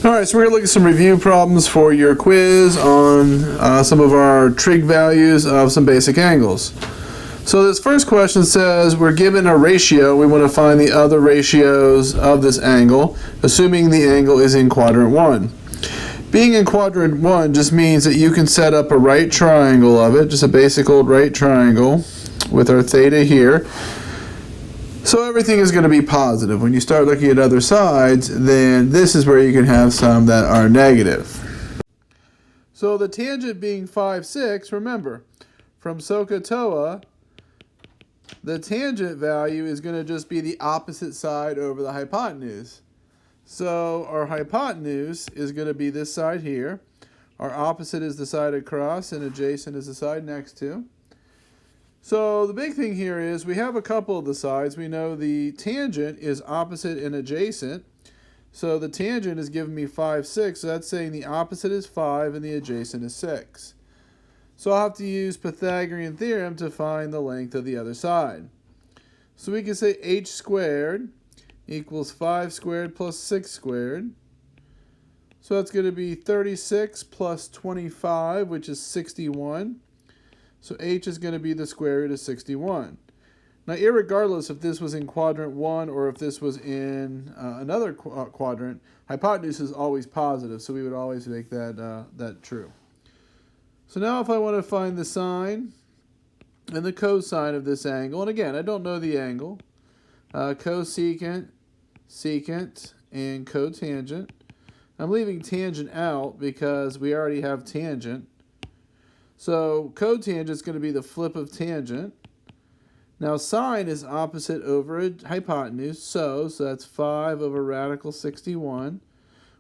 Alright, so we're going to look at some review problems for your quiz on some of our trig values of some basic angles. So this first question says we're given a ratio. We want to find the other ratios of this angle, assuming the angle is in quadrant 1. Being in quadrant 1 just means that you can set up a right triangle of it, just a basic old right triangle with our theta here. So everything is going to be positive. When you start looking at other sides, then this is where you can have some that are negative. So the tangent being 5, 6, remember, from SOHCAHTOA, the tangent value is going to just be the opposite side over the hypotenuse. So our hypotenuse is going to be this side here. Our opposite is the side across, and adjacent is the side next to. So the big thing here is we have a couple of the sides. We know the tangent is opposite and adjacent. So the tangent is giving me 5, 6. So that's saying the opposite is 5 and the adjacent is 6. So I'll have to use Pythagorean theorem to find the length of the other side. So we can say h squared equals 5 squared plus 6 squared. So that's going to be 36 plus 25, which is 61. So h is going to be the square root of 61. Now, irregardless if this was in quadrant 1 or if this was in another quadrant, hypotenuse is always positive, so we would always make that true. So now if I want to find the sine and the cosine of this angle, and again, I don't know the angle, cosecant, secant, and cotangent. I'm leaving tangent out because we already have tangent. So cotangent is going to be the flip of tangent. Now sine is opposite over a hypotenuse, so that's 5 over radical 61,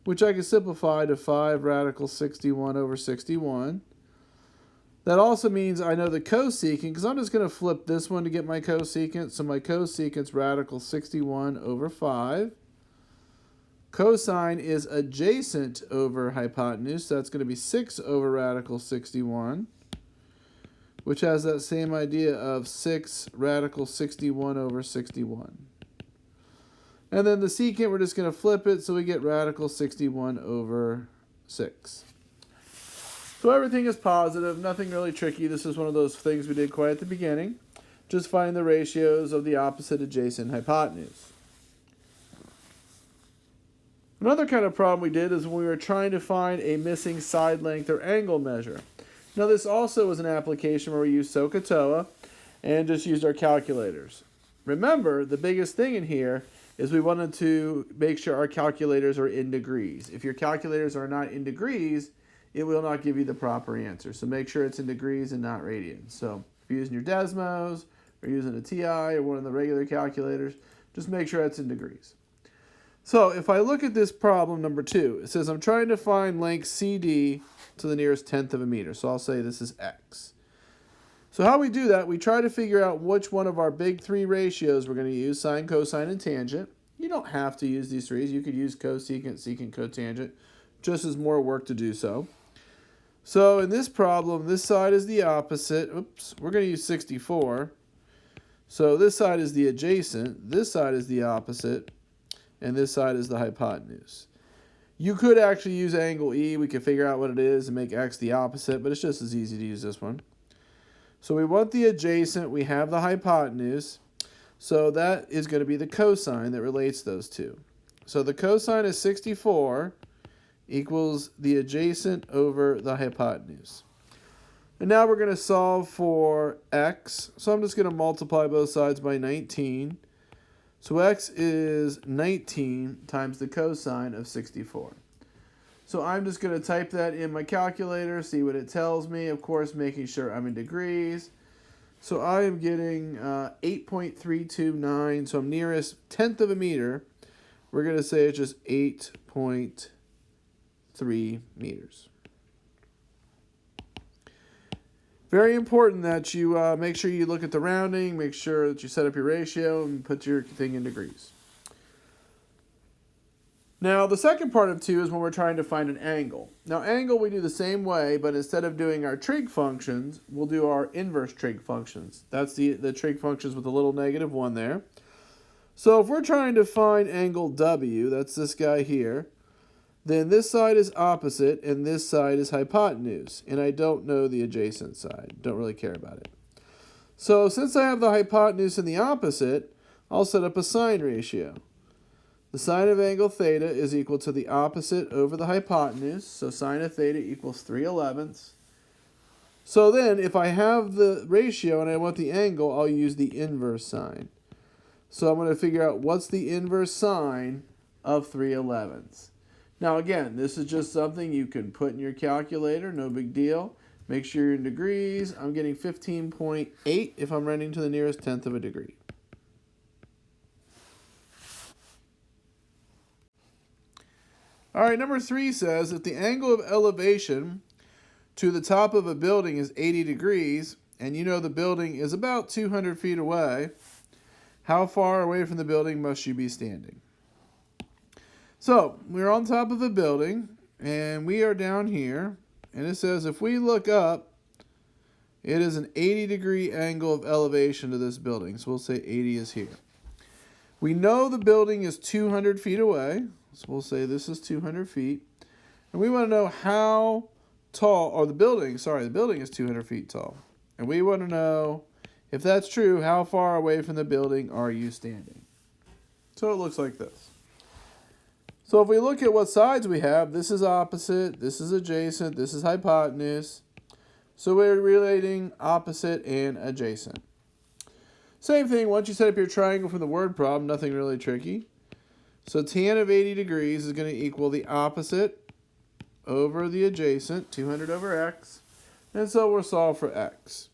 which I can simplify to 5 radical 61 over 61. That also means I know the cosecant, because I'm just going to flip this one to get my cosecant. So my cosecant's radical 61 over 5. Cosine is adjacent over hypotenuse, so that's going to be 6 over radical 61, which has that same idea of 6 radical 61 over 61. And then the secant, we're just going to flip it, so we get radical 61 over 6. So everything is positive, nothing really tricky. This is one of those things we did quite at the beginning. Just find the ratios of the opposite adjacent hypotenuse. Another kind of problem we did is when we were trying to find a missing side length or angle measure. Now this also was an application where we used SOHCAHTOA and just used our calculators. Remember, the biggest thing in here is we wanted to make sure our calculators are in degrees. If your calculators are not in degrees, it will not give you the proper answer. So make sure it's in degrees and not radians. So if you're using your Desmos or using a TI or one of the regular calculators, just make sure it's in degrees. So if I look at this problem number 2, it says I'm trying to find length CD to the nearest tenth of a meter. So I'll say this is x. So how we do that, we try to figure out which one of our big 3 ratios we're going to use, sine, cosine, and tangent. You don't have to use these 3s. You could use cosecant, secant, cotangent, just as more work to do so. So in this problem, this side is the opposite. Oops, we're going to use 64. So this side is the adjacent, this side is the opposite, and this side is the hypotenuse. You could actually use angle E. We could figure out what it is and make x the opposite, but it's just as easy to use this one. So we want the adjacent. We have the hypotenuse. So that is going to be the cosine that relates those two. So the cosine of 64 equals the adjacent over the hypotenuse. And now we're going to solve for x. So I'm just going to multiply both sides by 19. So x is 19 times the cosine of 64. So I'm just going to type that in my calculator, see what it tells me, of course making sure I'm in degrees. So I am getting 8.329, so I'm nearest tenth of a meter. We're going to say it's just 8.3 meters. Very important that you make sure you look at the rounding, make sure that you set up your ratio, and put your thing in degrees. Now, the second part of 2 is when we're trying to find an angle. Now, angle we do the same way, but instead of doing our trig functions, we'll do our inverse trig functions. That's the trig functions with a little -1 there. So if we're trying to find angle W, that's this guy here, then this side is opposite and this side is hypotenuse. And I don't know the adjacent side. Don't really care about it. So since I have the hypotenuse and the opposite, I'll set up a sine ratio. The sine of angle theta is equal to the opposite over the hypotenuse. So sine of theta equals 3/11. So then if I have the ratio and I want the angle, I'll use the inverse sine. So I'm going to figure out what's the inverse sine of 3/11. Now again, this is just something you can put in your calculator, no big deal. Make sure you're in degrees. I'm getting 15.8 if I'm running to the nearest tenth of a degree. All right, number 3 says if the angle of elevation to the top of a building is 80 degrees, and you know the building is about 200 feet away, how far away from the building must you be standing? So we're on top of a building, and we are down here, and it says if we look up, it is an 80-degree angle of elevation to this building. So we'll say 80 is here. We know the building is 200 feet away, so we'll say this is 200 feet. And we want to know how tall, or the building is 200 feet tall. And we want to know, if that's true, how far away from the building are you standing? So it looks like this. So if we look at what sides we have, this is opposite, this is adjacent, this is hypotenuse. So we're relating opposite and adjacent. Same thing, once you set up your triangle from the word problem, nothing really tricky. So tan of 80 degrees is going to equal the opposite over the adjacent, 200 over x. And so we'll solve for x.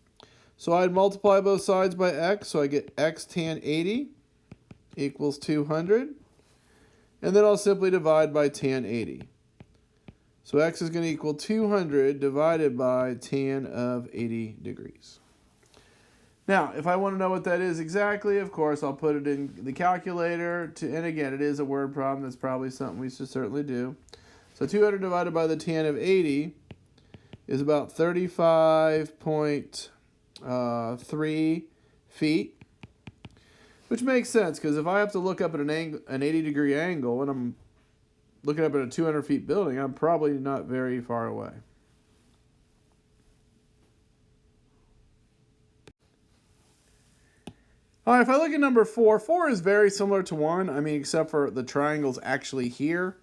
So I'd multiply both sides by x, so I get x tan 80 equals 200. And then I'll simply divide by tan 80. So x is going to equal 200 divided by tan of 80 degrees. Now, if I want to know what that is exactly, of course, I'll put it in the calculator. And again, it is a word problem. That's probably something we should certainly do. So 200 divided by the tan of 80 is about 35.3 feet, which makes sense because if I have to look up at an 80-degree angle and I'm looking up at a 200 feet building, I'm probably not very far away. All right, if I look at number 4, 4 is very similar to 1, except for the triangle's actually here.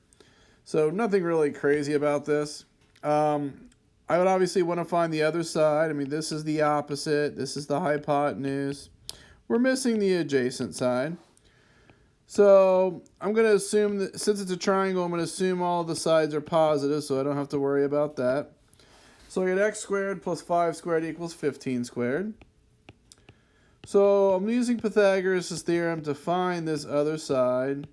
So nothing really crazy about this. I would obviously want to find the other side. This is the opposite. This is the hypotenuse. We're missing the adjacent side. So I'm going to assume that since it's a triangle, I'm going to assume all the sides are positive, so I don't have to worry about that. So I get x squared plus 5 squared equals 15 squared. So I'm using Pythagoras' theorem to find this other side.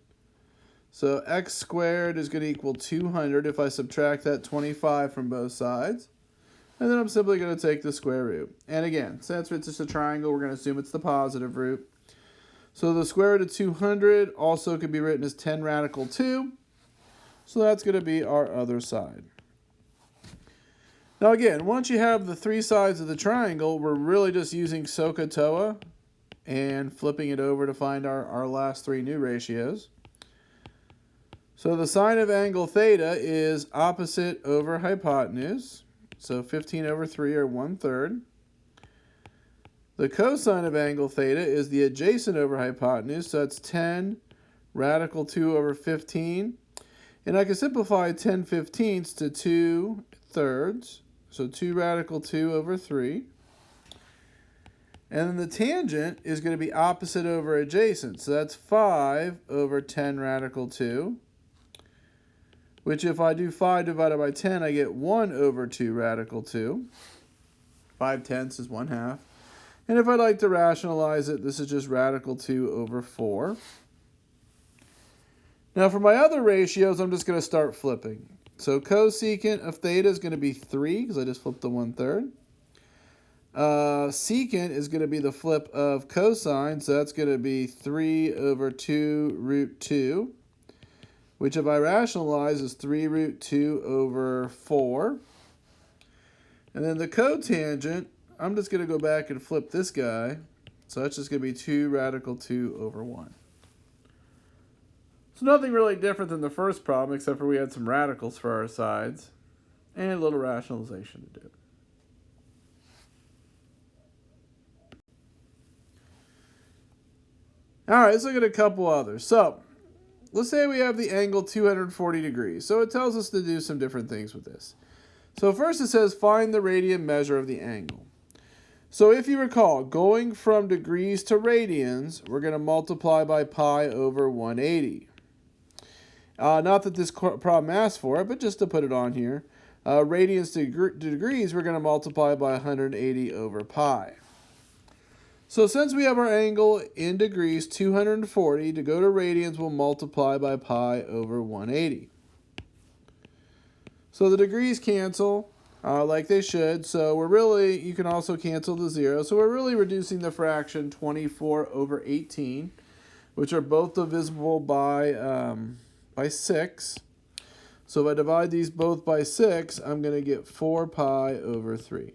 So x squared is going to equal 200 if I subtract that 25 from both sides. And then I'm simply going to take the square root. And again, since it's just a triangle, we're going to assume it's the positive root. So the square root of 200 also could be written as 10 radical 2. So that's going to be our other side. Now again, once you have the 3 sides of the triangle, we're really just using SOHCAHTOA and flipping it over to find our last 3 new ratios. So the sine of angle theta is opposite over hypotenuse. So 15 over 3 or 1/3. The cosine of angle theta is the adjacent over hypotenuse. So that's 10 radical 2 over 15. And I can simplify 10 fifteenths to 2/3. So 2 radical 2 over 3. And then the tangent is going to be opposite over adjacent. So that's 5 over 10 radical 2. Which if I do 5 divided by 10, I get 1 over 2 radical 2. 5/10 is 1/2. And if I'd like to rationalize it, this is just radical 2 over 4. Now for my other ratios, I'm just going to start flipping. So cosecant of theta is going to be 3, because I just flipped the 1/3. Secant is going to be the flip of cosine, so that's going to be 3 over 2 root 2, which if I rationalize is 3 root 2 over 4. And then the cotangent, I'm just going to go back and flip this guy, so that's just going to be 2 radical 2 over 1. So nothing really different than the first problem, except for we had some radicals for our sides and a little rationalization to do. All right, let's look at a couple others. So let's say we have the angle 240 degrees. So it tells us to do some different things with this. So first it says find the radian measure of the angle. So if you recall, going from degrees to radians, we're going to multiply by pi over 180. Not that this problem asks for it, but just to put it on here. Radians to degrees, we're going to multiply by 180 over pi. So since we have our angle in degrees, 240, to go to radians, we'll multiply by pi over 180. So the degrees cancel like they should. So we're really, you can also cancel the 0. So we're really reducing the fraction 24 over 18, which are both divisible by 6. So if I divide these both by 6, I'm going to get 4 pi over 3.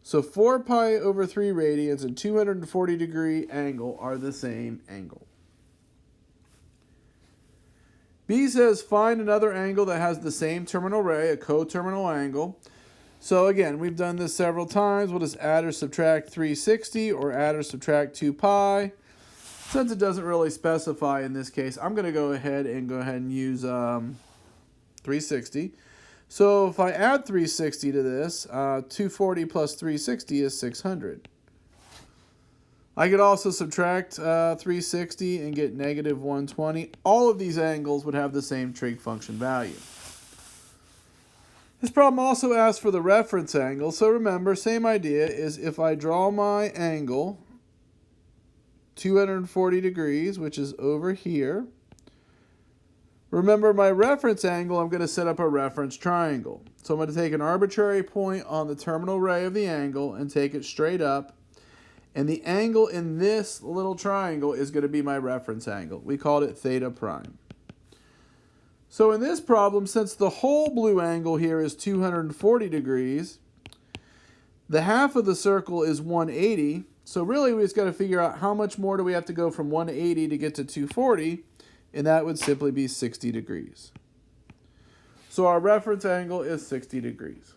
So 4 pi over 3 radians and 240 degree angle are the same angle. B says find another angle that has the same terminal ray, a coterminal angle. So again, we've done this several times. We'll just add or subtract 360 or add or subtract 2 pi. Since it doesn't really specify in this case, I'm going to go ahead and use 360. So if I add 360 to this, 240 plus 360 is 600. I could also subtract 360 and get negative 120. All of these angles would have the same trig function value. This problem also asks for the reference angle. So remember, same idea is if I draw my angle 240 degrees, which is over here. Remember my reference angle, I'm going to set up a reference triangle. So I'm going to take an arbitrary point on the terminal ray of the angle and take it straight up. And the angle in this little triangle is going to be my reference angle. We called it theta prime. So in this problem, since the whole blue angle here is 240 degrees, the half of the circle is 180. So really we just got to figure out how much more do we have to go from 180 to get to 240, and that would simply be 60 degrees. So our reference angle is 60 degrees.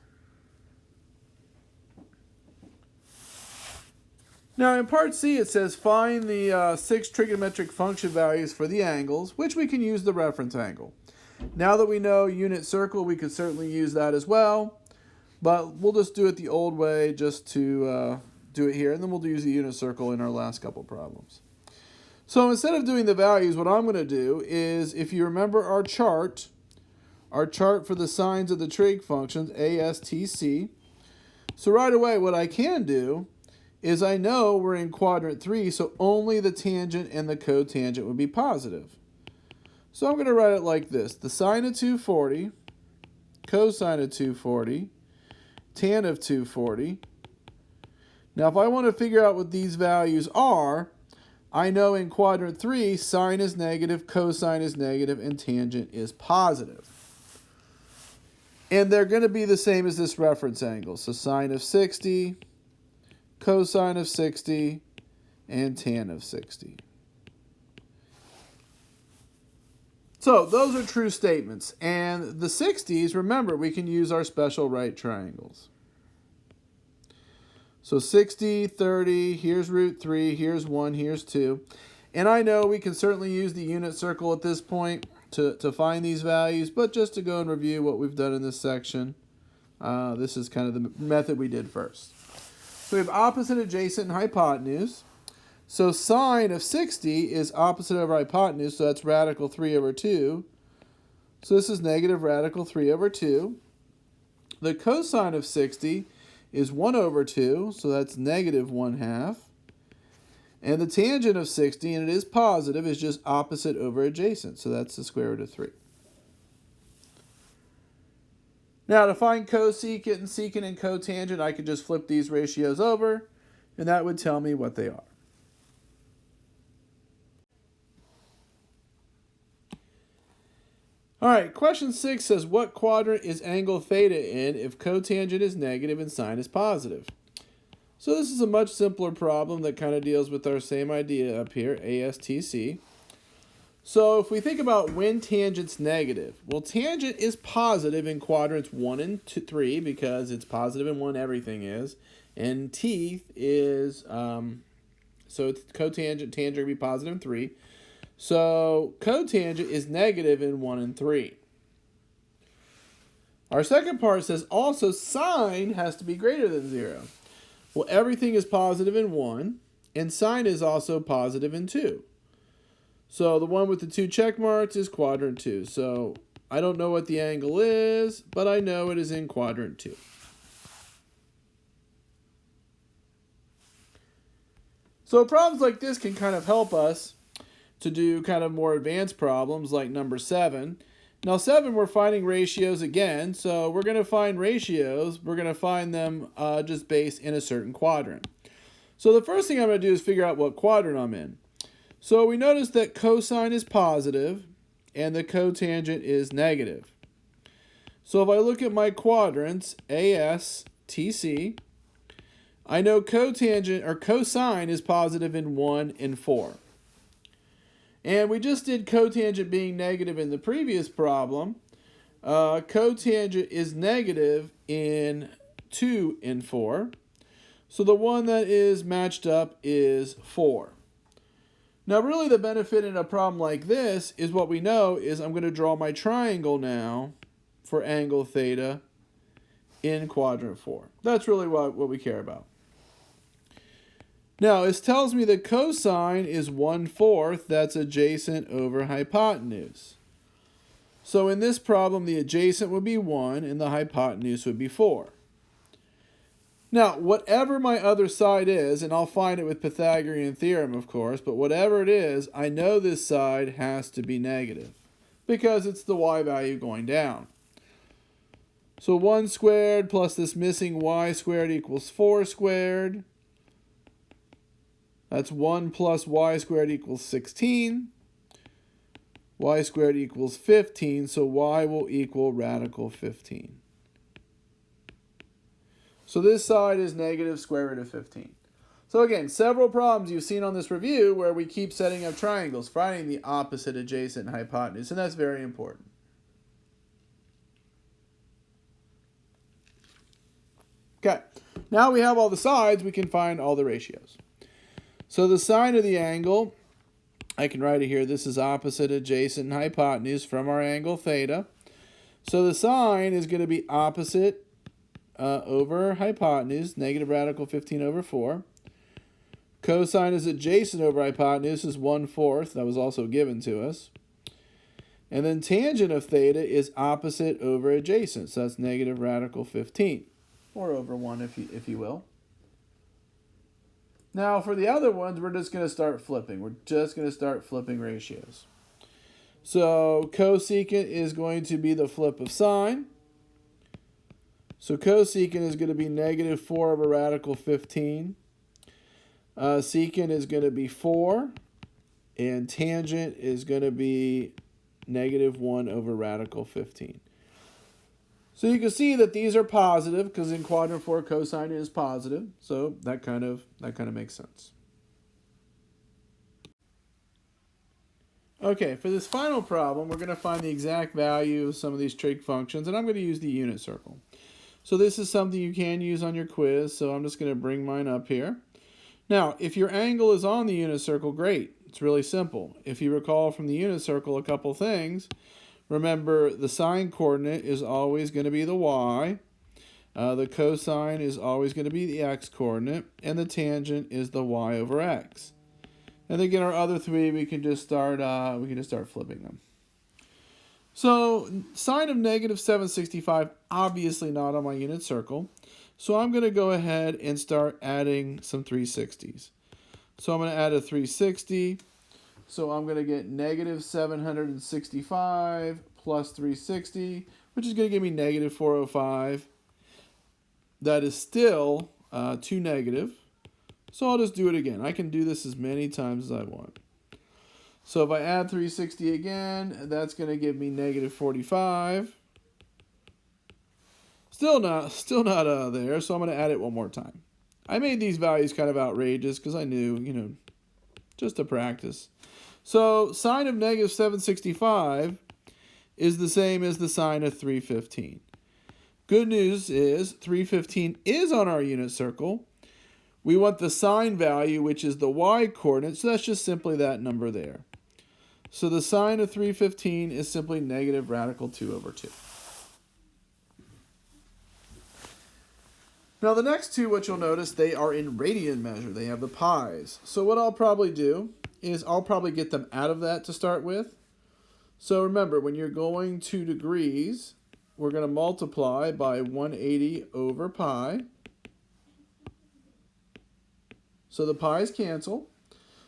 Now in part C it says find the 6 trigonometric function values for the angles, which we can use the reference angle. Now that we know unit circle, we could certainly use that as well, but we'll just do it the old way just to do it here, and then we'll use the unit circle in our last couple problems. So instead of doing the values, what I'm going to do is, if you remember our chart for the signs of the trig functions, ASTC, so right away what I can do is I know we're in quadrant 3, so only the tangent and the cotangent would be positive. So I'm going to write it like this. The sine of 240, cosine of 240, tan of 240. Now if I want to figure out what these values are, I know in quadrant 3, sine is negative, cosine is negative, and tangent is positive. And they're going to be the same as this reference angle. So sine of 60, cosine of 60, and tan of 60. So those are true statements. And the 60s, remember, we can use our special right triangles. So 60, 30, here's root 3, here's 1, here's 2. And I know we can certainly use the unit circle at this point to find these values, but just to go and review what we've done in this section, this is kind of the method we did first. So we have opposite, adjacent, and hypotenuse. So sine of 60 is opposite over hypotenuse, so that's radical 3 over 2. So this is negative radical 3 over 2. The cosine of 60 is 1 over 2, so that's negative 1/2. And the tangent of 60, and it is positive, is just opposite over adjacent, so that's the square root of 3. Now to find cosecant and secant and cotangent, I could just flip these ratios over, and that would tell me what they are. All right, question 6 says, what quadrant is angle theta in if cotangent is negative and sine is positive? So this is a much simpler problem that kind of deals with our same idea up here, ASTC. So if we think about when tangent's negative, well, tangent is positive in quadrants 1 and 3 because it's positive in 1, everything is. And teeth is, so it's cotangent, tangent going to be positive in 3. So cotangent is negative in 1 and 3. Our second part says also sine has to be greater than 0. Well, everything is positive in 1, and sine is also positive in 2. So the one with the 2 check marks is quadrant 2. So I don't know what the angle is, but I know it is in quadrant 2. So problems like this can kind of help us to do kind of more advanced problems like number 7. Now 7, we're finding ratios again, so we're going to find ratios. We're going to find them just based in a certain quadrant. So the first thing I'm going to do is figure out what quadrant I'm in. So we notice that cosine is positive and the cotangent is negative. So if I look at my quadrants, AS, TC, I know cotangent or cosine is positive in 1 and 4. And we just did cotangent being negative in the previous problem. Cotangent is negative in 2 and 4. So the one that is matched up is 4. Now really the benefit in a problem like this is what we know is I'm going to draw my triangle now for angle theta in quadrant 4. That's really what we care about. Now it tells me that cosine is 1/4 that's adjacent over hypotenuse. So in this problem the adjacent would be 1 and the hypotenuse would be 4. Now, whatever my other side is, and I'll find it with Pythagorean theorem, of course, but whatever it is, I know this side has to be negative because it's the y value going down. So 1 squared plus this missing y squared equals 4 squared. That's 1 plus y squared equals 16. Y squared equals 15, so y will equal radical 15. So this side is negative square root of 15. So again, several problems you've seen on this review where we keep setting up triangles, finding the opposite, adjacent, and hypotenuse, and that's very important. Okay, now we have all the sides, we can find all the ratios. So the sine of the angle, I can write it here, this is opposite, adjacent, and hypotenuse from our angle theta. So the sine is going to be opposite over hypotenuse, negative radical 15 over 4. Cosine is adjacent over hypotenuse is 1/4. That was also given to us. And then tangent of theta is opposite over adjacent. So that's negative radical 15. Or over 1 if you will. Now for the other ones, we're just going to start flipping. We're just going to start flipping ratios. So cosecant is going to be the flip of sine. So cosecant is going to be negative 4 over radical 15. Secant is going to be 4. And tangent is going to be negative 1 over radical 15. So you can see that these are positive because in quadrant 4 cosine is positive. So that kind of makes sense. Okay, for this final problem, we're going to find the exact value of some of these trig functions, and I'm going to use the unit circle. So this is something you can use on your quiz, so I'm just going to bring mine up here. Now, if your angle is on the unit circle, great. It's really simple. If you recall from the unit circle a couple things, remember the sine coordinate is always going to be the y, the cosine is always going to be the x coordinate, and the tangent is the y over x. And again, our other three, we can just start flipping them. So sine of negative 765, obviously not on my unit circle. So I'm going to go ahead and start adding some 360s. So I'm going to add a 360. So I'm going to get negative 765 plus 360, which is going to give me negative 405. That is still 2 negative. So I'll just do it again. I can do this as many times as I want. So if I add 360 again, that's going to give me negative 45. Still not there, so I'm going to add it one more time. I made these values kind of outrageous because I knew, just to practice. So sine of negative 765 is the same as the sine of 315. Good news is 315 is on our unit circle. We want the sine value, which is the y-coordinate, so that's just simply that number there. So the sine of 315 is simply negative radical 2 over 2. Now the next two, what you'll notice, they are in radian measure. They have the pi's. So what I'll probably do is I'll probably get them out of that to start with. So remember, when you're going 2 degrees, we're going to multiply by 180 over pi. So the pi's cancel.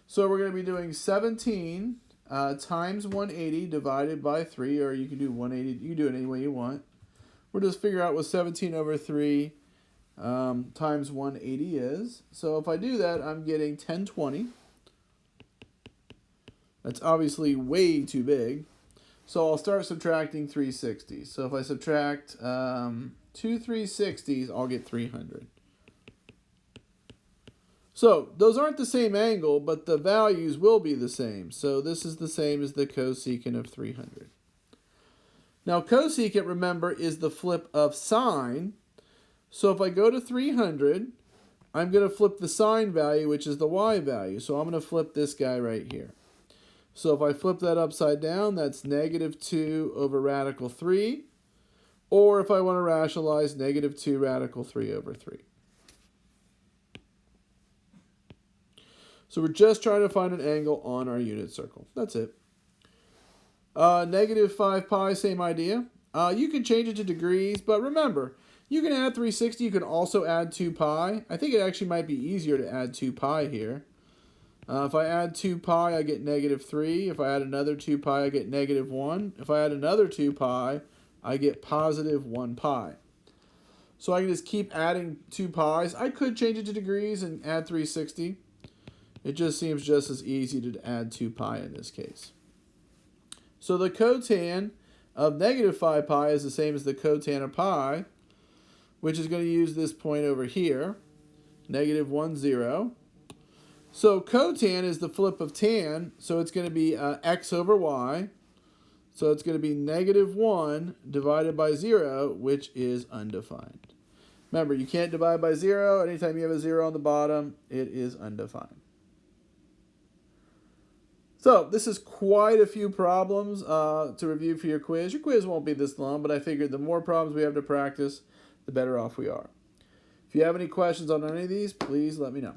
So we're going to be doing 17 times 180 divided by 3, or you can do 180, you can do it any way you want. We'll just figure out what 17 over 3 times 180 is. So if I do that, I'm getting 1020. That's obviously way too big. So I'll start subtracting 360s. So if I subtract 2 360s, I'll get 300. So those aren't the same angle, but the values will be the same. So this is the same as the cosecant of 300. Now cosecant, remember, is the flip of sine. So if I go to 300, I'm going to flip the sine value, which is the y value. So I'm going to flip this guy right here. So if I flip that upside down, that's negative 2 over radical 3. Or if I want to rationalize, negative 2 radical 3 over 3. So we're just trying to find an angle on our unit circle. That's it. Negative 5 pi, same idea. You can change it to degrees, but remember, you can add 360. You can also add 2 pi. I think it actually might be easier to add 2 pi here. If I add 2 pi, I get negative 3. If I add another 2 pi, I get negative 1. If I add another 2 pi, I get positive 1 pi. So I can just keep adding 2 pi's. I could change it to degrees and add 360. It just seems just as easy to add 2 pi in this case. So the cotan of negative 5 pi is the same as the cotan of pi, which is going to use this point over here, negative 1, 0. So cotan is the flip of tan, so it's going to be x over y. So it's going to be negative 1 divided by 0, which is undefined. Remember, you can't divide by 0. Anytime you have a 0 on the bottom, it is undefined. So this is quite a few problems to review for your quiz. Your quiz won't be this long, but I figured the more problems we have to practice, the better off we are. If you have any questions on any of these, please let me know.